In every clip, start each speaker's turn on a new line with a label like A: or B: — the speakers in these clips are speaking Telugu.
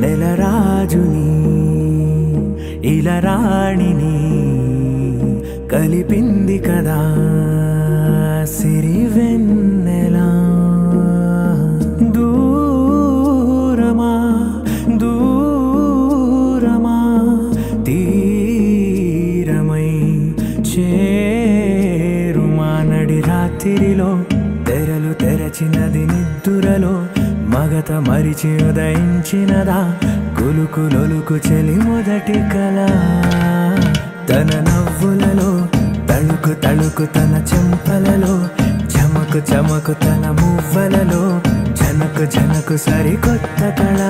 A: నెలరాజుని ఇలరాణిని కలిపింది కదా సిరివెన్నెలా. దూరమా దూరమా తీరమై చేరుమా నడి రాత్రిలో తెరలు తెరచినది నిద్దురలో మగత మరిచి ఉదయించినదా కులుకులొలుకు చెలి మొదటి కళ. తన నవ్వులలో తళుకు తళుకు తన చెంపలలో చమకు చమకు తన మువ్వలలో జనకు జనకు సరికొత్త కళ.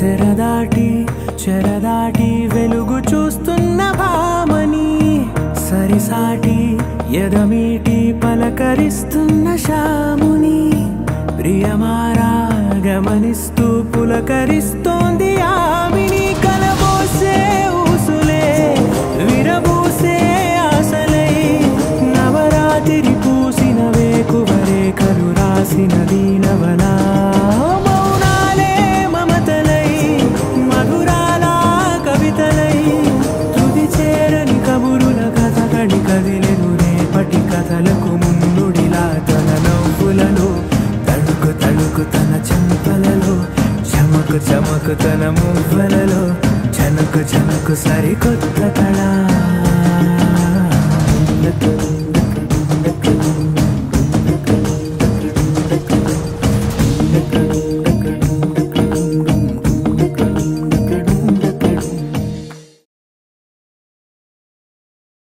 A: తెరదాటి చెరదాటి వెలుగు చూస్తున్న భామని సరిసాటి ఎదమీటి పలకరిస్తున్న శాముని ప్రియమారా గమనిస్తూ పులకరిస్తోంది ఆమిని. కలబోసే ఊసులే విరబూసే ఆశలై నవరాత్రి పూసిన వేకువరేఖలు రాసిన దీనవనా. కదిలెను రేపటి కథలకు ముందుడిలా తన నవ్వులలో తళుకు తళుకు తన చెంపలలో చమకు చమకు తన మువ్వలలో జనకు జనకు సరికొత్త కళ.